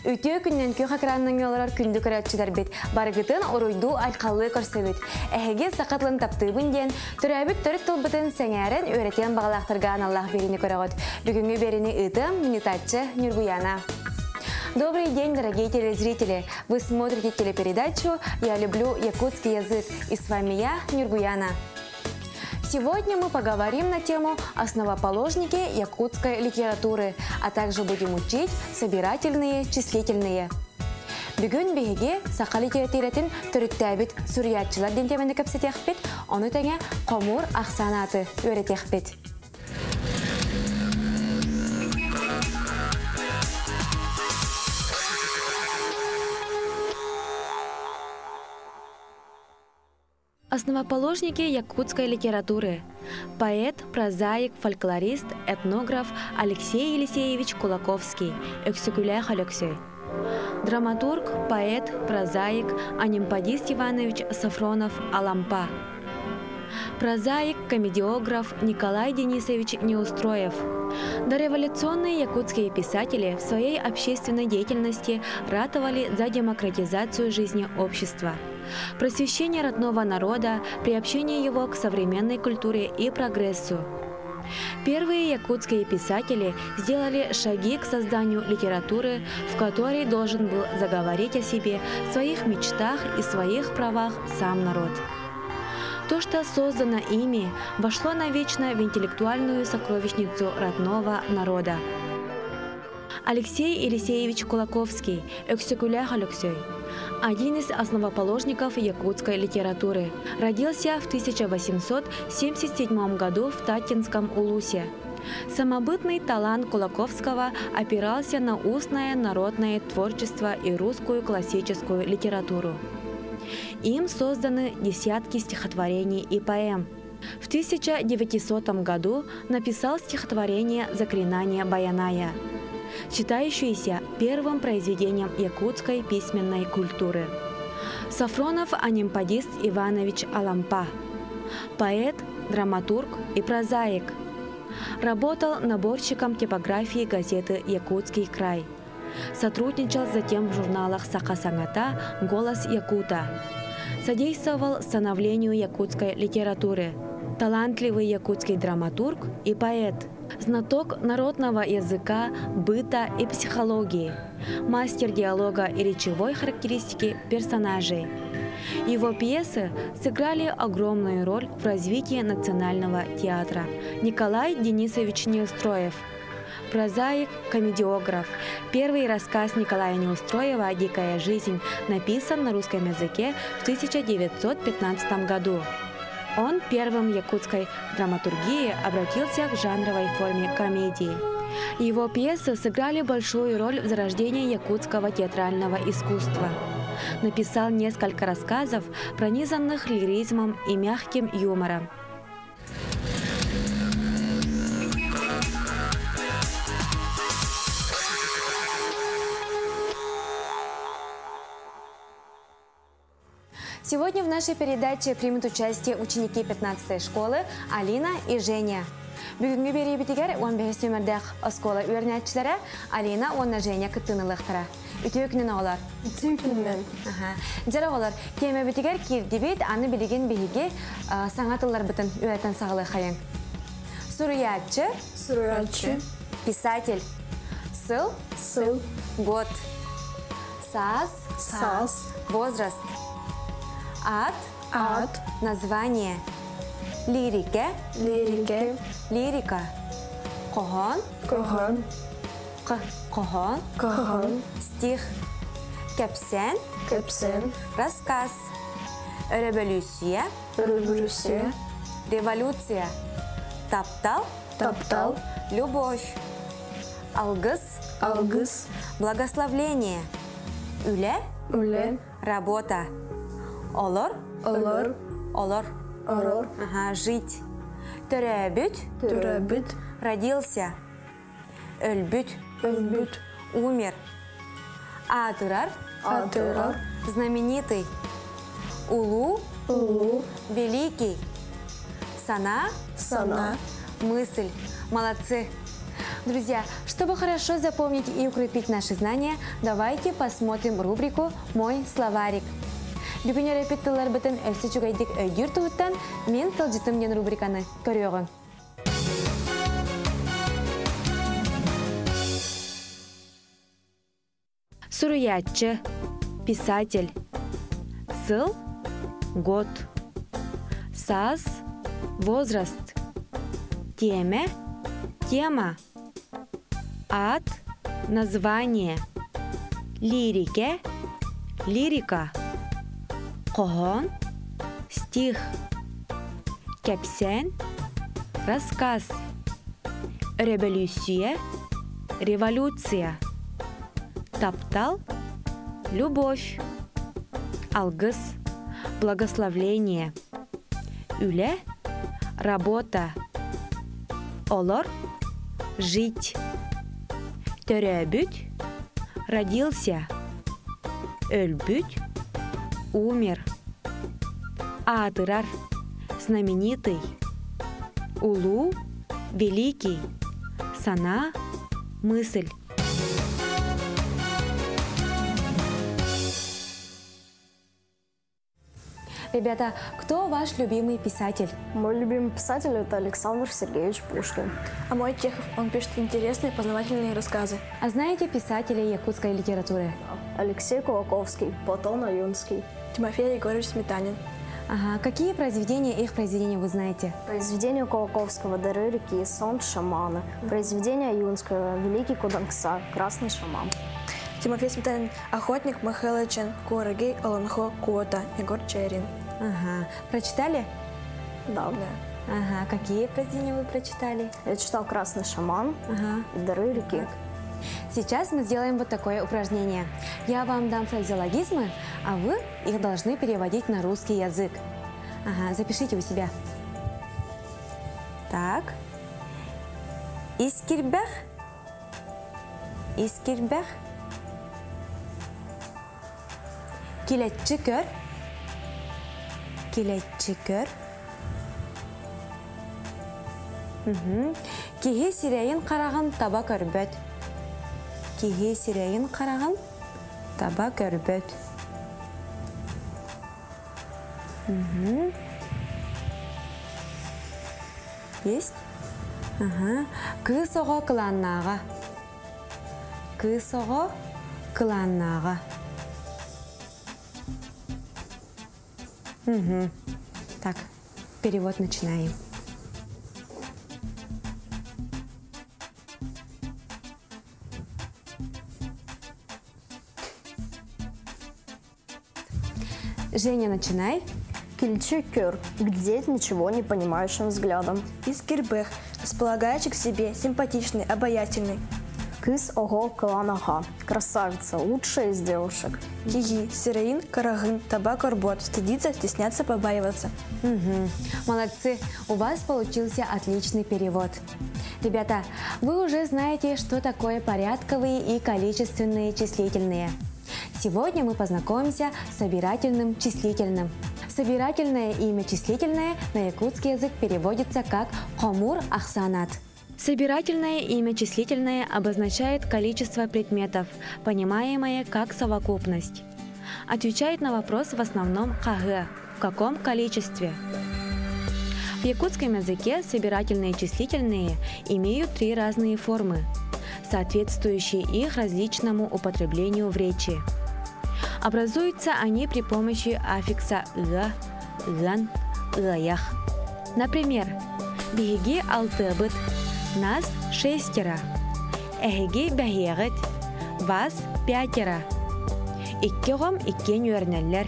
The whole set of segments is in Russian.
Үтө күннен көй хакранның олар күнді көрәтчілер бет. Барғытын оройду айқалы көрсөбет. Әхеге сақатлын таптыбын ден, түрәбіт түрік тұлбытын сәңәрін өретен бағалақтырған Аллах беріні көрәғыт. Бүгінгі беріні ұтым, минутатчы Нюргуяна. Добрый день, дорогие телезрители! Вы смотрите телепередачу «Я люблю якутский язык» и с вами я, Нюргуяна. Сегодня мы поговорим на тему «Основоположники якутской литературы», а также будем учить собирательные, числительные. Бүгін беге сақа литературатын түріктәбіт сүриятчылар дентемені көпсетеқпет, оны тәңе қомур ақсанаты өретеқпет. Основоположники якутской литературы. Поэт, прозаик, фольклорист, этнограф Алексей Елисеевич Кулаковский, Өксікүлі Халёксөй. Драматург, поэт, прозаик Анимпадис Иванович Сафронов Алампа. Прозаик, комедиограф Николай Денисович Неустроев. Дореволюционные якутские писатели в своей общественной деятельности ратовали за демократизацию жизни общества, просвещение родного народа, приобщение его к современной культуре и прогрессу. Первые якутские писатели сделали шаги к созданию литературы, в которой должен был заговорить о себе, своих мечтах и своих правах сам народ. То, что создано ими, вошло навечно в интеллектуальную сокровищницу родного народа. Алексей Елисеевич Кулаковский, Өксікүлі Халёксөй, один из основоположников якутской литературы, родился в 1877 году в Татинском Улусе. Самобытный талант Кулаковского опирался на устное народное творчество и русскую классическую литературу. Им созданы десятки стихотворений и поэм. В 1900 году написал стихотворение «Заклинание Баяная», считающееся первым произведением якутской письменной культуры. Сафронов Анимпадис Иванович Алампа. Поэт, драматург и прозаик. Работал наборщиком типографии газеты «Якутский край». Сотрудничал затем в журналах «Саха-Сангата», «Голос Якута». Содействовал становлению якутской литературы. Талантливый якутский драматург и поэт. Знаток народного языка, быта и психологии. Мастер диалога и речевой характеристики персонажей. Его пьесы сыграли огромную роль в развитии национального театра. Николай Денисович Неустроев. Прозаик, комедиограф. Первый рассказ Николая Неустроева «Дикая жизнь» написан на русском языке в 1915 году. Он первым в якутской драматургии обратился к жанровой форме комедии. Его пьесы сыграли большую роль в зарождении якутского театрального искусства. Написал несколько рассказов, пронизанных лиризмом и мягким юмором. Сегодня в нашей передаче примут участие ученики 15-й школы Алина и Женя. Бүгінгі бері бітігер 15 өмірдәқ оскола өрнәтчілері Алина, онна Женя күттініліқтіра. Үті өкінен оғылар? Үті өкінен. Жара оғылар, теме бітігер керді бет, аны білеген бейге саңатылар бұтын өрәтін сағылы қайын. Суриятчы. Суриятчы. Писатель. Сыл. Сыл. Год. Сас. Сас. Возраст. Ад. Ад. Название. Лирика. Лирика. Лирика. Кохон. Кохон. Кохон. Кохон. Стих. Кепсен. Кепсен. Рассказ. Революция. Революция. Революция. Таптал. Таптал. Любовь. Алгыс. Алгыс. Благословление. Үле. Үле. Работа. Олор. Олор. Олор. Олор. Жить. Төрәбіт. Төрәбіт. Родился. Өлбіт. Өлбіт. Умер. Атырар. Атырар. Знаменитый. Улу. Улу. Великий. Сана. Сана. Мысль. Молодцы. Друзья, чтобы хорошо запомнить и укрепить наши знания, давайте посмотрим рубрику «Мой словарик». Бүгін репеттілер бітін өсі чүгайдік өйдір тұғыттан мен тылжытым ден рубриканы көріғын. Суруятчы, писатель. Сыл – год. Саз – возраст. Теме – тема. Ад – название. Лирике – лирика. Кохон – стих. Кепсен – рассказ. Революция – революция. Таптал – любовь. Алгыс – благословление. Үле – работа. Олор – жить. Төрөбүт – родился. Өлбүт – умер. Атырар – знаменитый. Улу – великий. Сана – мысль. Ребята, кто ваш любимый писатель? Мой любимый писатель – это Александр Сергеевич Пушкин. А мой Чехов, он пишет интересные познавательные рассказы. А знаете писателей якутской литературы? Алексей Кулаковский, Платон Аюнский. Тимофей Егорович Сметанин. Ага, какие их произведения вы знаете? Произведение Кулаковского «Дары реки», «Сон шамана». Произведение Аюнского «Великий Кудангса», «Красный шаман». Тимофей Сметанин «Охотник Михайловичен», «Куарагей», «Олонхо», «Куота», Егор Черин. Ага, прочитали? Да. Ага, какие произведения вы прочитали? Я читал «Красный шаман», и «Дары реки». Сейчас мы сделаем вот такое упражнение. Я вам дам фразеологизмы, а вы их должны переводить на русский язык. Ага, запишите у себя. Так. Искирбех. Искирбех. Килетчи көр. Килетчи көр. Кихи сирейін қарағын таба көрбөт. Кихи сирейін қарағын таба көрбөт. Есть? Ага. Кыз оғы қыланнаға. Кыз оғы қыланнаға. Так, перевод начинаем. Женя, начинай. Кильчи кёр, глядеть ничего не понимающим взглядом. Искирбех – располагающий к себе, симпатичный, обаятельный. Кыз ого каланаха, красавица, лучшая из девушек. Киги, сиреин, карагын, табак, орбот, стыдиться, стесняться, побаиваться. Молодцы, у вас получился отличный перевод. Ребята, вы уже знаете, что такое порядковые и количественные числительные. Сегодня мы познакомимся с собирательным числительным. Собирательное имя числительное на якутский язык переводится как «хомур ахсанат». Собирательное имя числительное обозначает количество предметов, понимаемое как совокупность. Отвечает на вопрос в основном «кагы» – в каком количестве. В якутском языке собирательные числительные имеют 3 разные формы, соответствующие их различному употреблению в речи. Образуются они при помощи аффикса «га», «ган», «гаях». Например, «беги алтыбыт», «нас 6, «эхеги бәгегет», «вас 5. «Иккегом иккен юрнеллер»,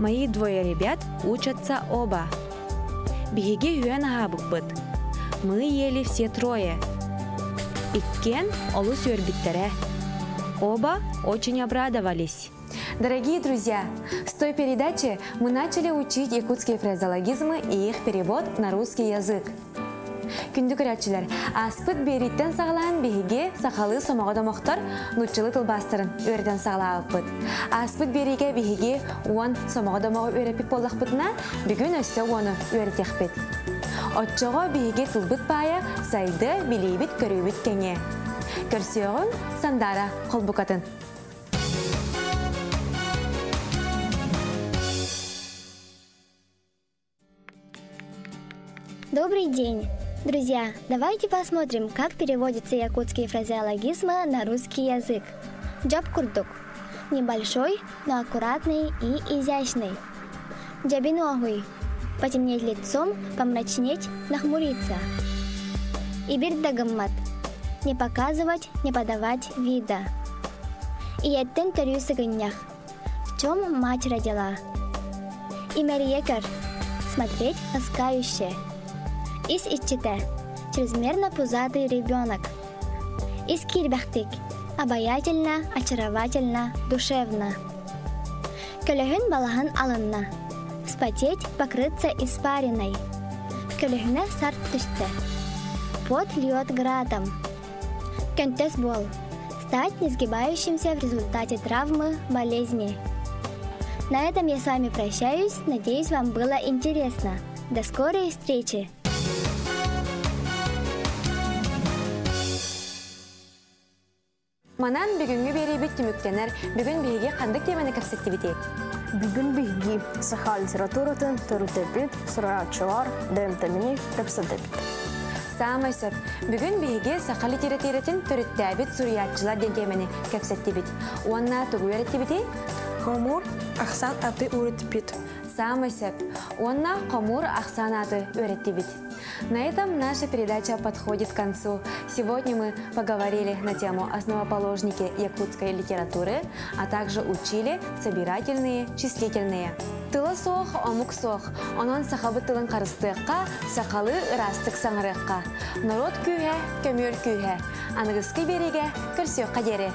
«мои 2 ребят учатся оба», «беги юэн агабыкбыт», «мы ели все 3», «иккен олус юрбиттере», «оба очень обрадовались». Дорогие друзья, с той передачи мы начали учить якутские фразеологизмы и их перевод на русский язык. Күнді көрәтшілер, аспыт бериттен сағылан бейге сақалы сомаға домақтар нұтчылы тылбастырын өрден сағылағы бұд. Аспыт бериге бейге уан сомаға домаға өрепіп болақ бұдына бүгін өсі оны өретек бұд. Отчоға бейге тылбыт бая сайды билейбит көрөбит кәне. Көрсеуін Сандара Қолбукатын. Добрый день! Друзья, давайте посмотрим, как переводятся якутские фразеологизмы на русский язык. Джаб курдук. Небольшой, но аккуратный и изящный. Джабиногуй. Потемнеть лицом, помрачнеть, нахмуриться. Ибирдагаммат. Не показывать, не подавать вида. Иеттен төрю сыгыннях. В чем мать родила? Имерьекер. Смотреть ласкающе. Ис-иччите. Чрезмерно пузатый ребенок. Искирбахтик. Обаятельно, очаровательно, душевно. Көлөһүн балаһын алынна. Вспотеть, покрыться испариной. Көлөһүнө сарт түсті. Пот льет градом. Көнтөс бол. Стать несгибающимся в результате травмы, болезни. На этом я с вами прощаюсь. Надеюсь, вам было интересно. До скорой встречи! Манан бүгүнгү беребит түмүктенер, бүгүн биһиге кандык теманы кепсеттибити? Бүгін биһиги саха литературатын төрүтөбүт, сураячылар дөмтемини кепсетебит. Самай сөп, бүгүн биһиге саха литературатын төрүттәбит сураячылар ден теманы кепсеттибит. Уанна тугу өреттибити? Хомур Ахсан аты урытпит. Самый сөп, уанна Хомур Ахсан аты өреттибит. На этом наша передача подходит к концу. Сегодня мы поговорили на тему основоположники якутской литературы, а также учили собирательные, числительные. Тылысох, омуксох, онон сахабы тылын карыстыққа, сақалы ырастық саңырыққа. Народ күйе, көмір күйе, анығысқы береге, көрсеқ қадері.